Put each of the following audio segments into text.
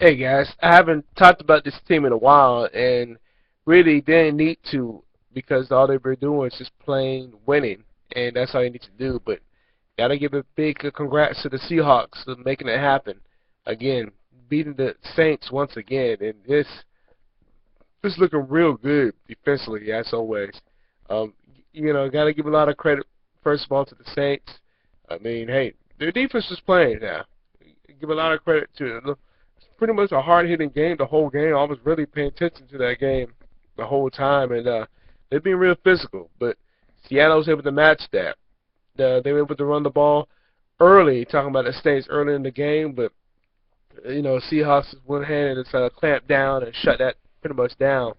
Hey guys, I haven't talked about this team in a while, and really didn't need to because all they've been doing is just playing winning, and that's all you need to do. But gotta give a big congrats to the Seahawks for making it happen again, beating the Saints once again, and this looking real good defensively as always. Um, gotta give a lot of credit first of all to the Saints. I mean, hey, their defense is playing now. Give a lot of credit to them. It's pretty much a hard-hitting game the whole game. I was really paying attention to that game the whole time, and they're being real physical. But Seattle was able to match that. They were able to run the ball early, talking about the Saints early in the game, but Seahawks went ahead and clamped down and shut that pretty much down.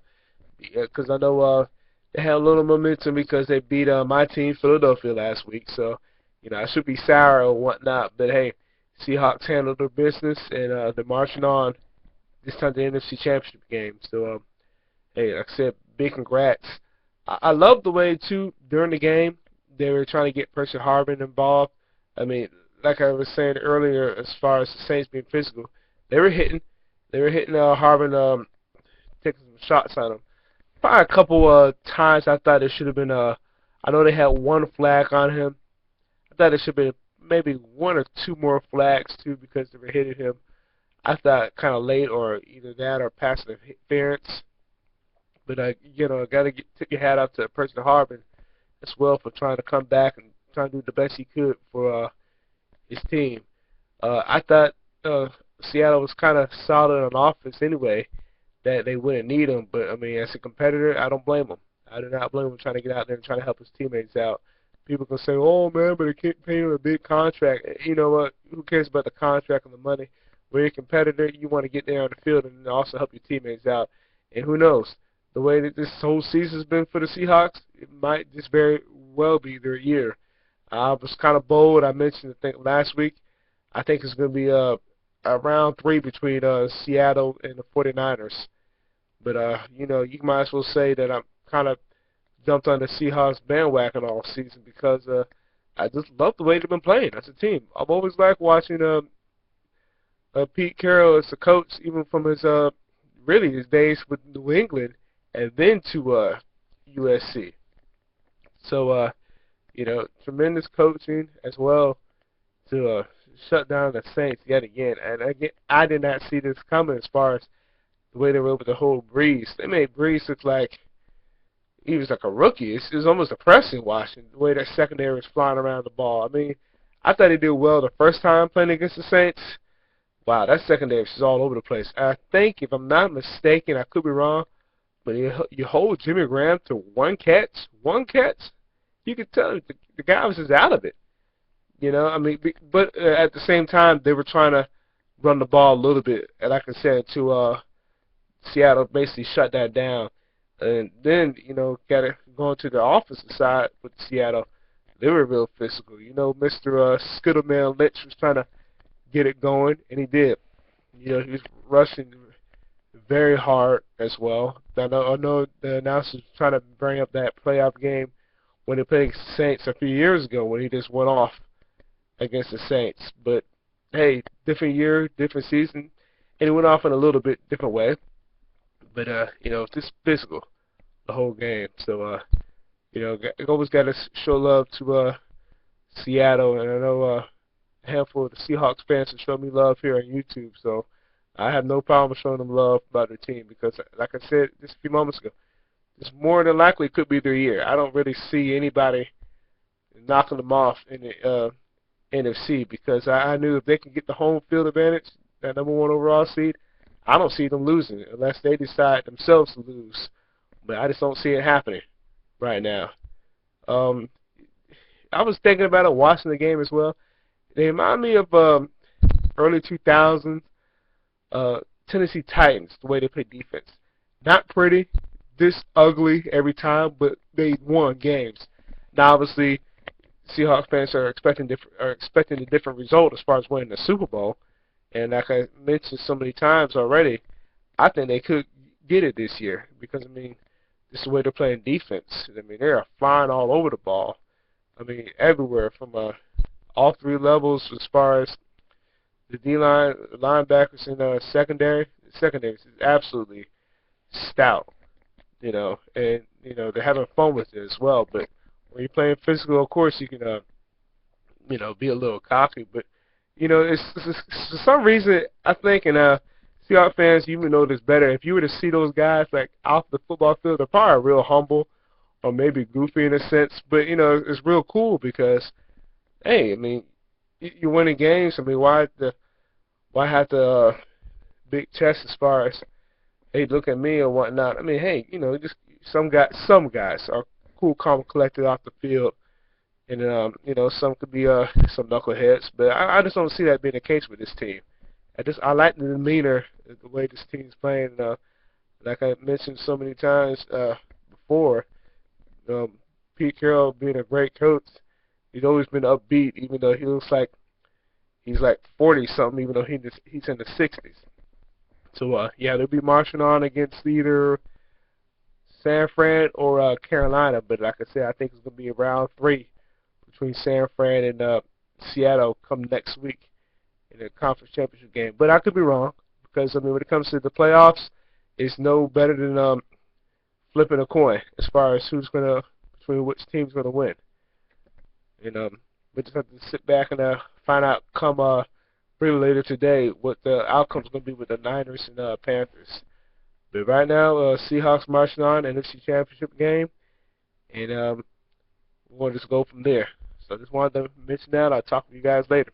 Because I know they had a little momentum because they beat my team, Philadelphia, last week. So, I should be sour or whatnot, but hey, Seahawks handled their business, and they're marching on this time to the NFC Championship game. So, hey, like I said, big congrats. I love the way, too, during the game, they were trying to get Percy Harvin involved. I mean, like I was saying earlier, as far as the Saints being physical, they were hitting. They were hitting Harvin, taking some shots on him. Probably a couple times I thought it should have been, I know they had one flag on him. I thought it should have been maybe one or two more flags, too, because they were hitting him. I thought kind of late, or either that or passive interference. But, got to tip your hat off to Percy Harvin as well for trying to come back and trying to do the best he could for his team. I thought Seattle was kind of solid on offense anyway, that they wouldn't need him. But, I mean, as a competitor, I don't blame him. I do not blame him trying to get out there and trying to help his teammates out. People can say, oh, man, but they can't pay him a big contract. You know what? Who cares about the contract and the money? When you're a competitor, you want to get there on the field and also help your teammates out. And who knows? The way that this whole season's been for the Seahawks, it might just very well be their year. I was kind of bold. I mentioned, I think, last week, I think it's going to be a round 3 between Seattle and the 49ers. But, you might as well say that I'm kind of jumped on the Seahawks bandwagon all season because I just love the way they've been playing as a team. I've always liked watching Pete Carroll as a coach, even from his really his days with New England and then to USC. So, tremendous coaching as well to shut down the Saints yet again. And again, I did not see this coming as far as the way they were able to hold Breeze. They made Breeze look like he was like a rookie. It was almost depressing watching the way that secondary was flying around the ball. I mean, I thought he did well the first time playing against the Saints. Wow, that secondary was all over the place. I think, if I'm not mistaken, I could be wrong, but you hold Jimmy Graham to one catch, you could tell the guy was just out of it. I mean, but at the same time, they were trying to run the ball a little bit, and like I said, to Seattle basically shut that down. And then, got to go into the offensive side with Seattle. They were real physical. Mr. Skittleman Lynch was trying to get it going, and he did. He was rushing very hard as well. I know the announcers trying to bring up that playoff game when they played against the Saints a few years ago when he just went off against the Saints. But, hey, different year, different season, and he went off in a little bit different way. But, just physical the whole game. So, always got to show love to Seattle. And I know a handful of the Seahawks fans have shown me love here on YouTube. So I have no problem showing them love about their team because, like I said just a few moments ago, this more than likely could be their year. I don't really see anybody knocking them off in the NFC because I knew if they can get the home field advantage, that number 1 overall seed, I don't see them losing unless they decide themselves to lose. But I just don't see it happening right now. I was thinking about it, watching the game as well. They remind me of early 2000s Tennessee Titans, the way they play defense. Not pretty, this ugly every time, but they won games. Now, obviously, Seahawks fans are expecting a different result as far as winning the Super Bowl. And like I mentioned so many times already, I think they could get it this year because, I mean, this is the way they're playing defense. I mean, they are flying all over the ball. I mean, everywhere from all 3 levels as far as The D-line, linebackers, and secondary is absolutely stout. And they're having fun with it as well. But when you're playing physical, of course, you can be a little cocky. But it's for some reason I think, and Seahawks fans, you would know this better. If you were to see those guys like off the football field, they're probably real humble or maybe goofy in a sense. But it's real cool because hey, I mean, you're winning games. I mean, why have the big chest as far as hey, look at me or whatnot? I mean, hey, just some guys are cool, calm, collected off the field, and some could be some knuckleheads, but I just don't see that being the case with this team. I like the demeanor, the way this team's playing. Like I mentioned so many times before, um, Pete Carroll being a great coach, he's always been upbeat, even though he looks like he's like 40 something, even though he's in the 60s. So yeah, they'll be marching on against either San Fran or Carolina, but like I said, I think it's gonna be round 3 between San Fran and Seattle come next week in the conference championship game. But I could be wrong because I mean when it comes to the playoffs, it's no better than flipping a coin as far as between which team's gonna win. And we just have to sit back and find out come pretty later today what the outcome's gonna be with the Niners and Panthers. But right now, Seahawks marching on NFC Championship game, and we'll just go from there. So I just wanted to mention that. I'll talk to you guys later.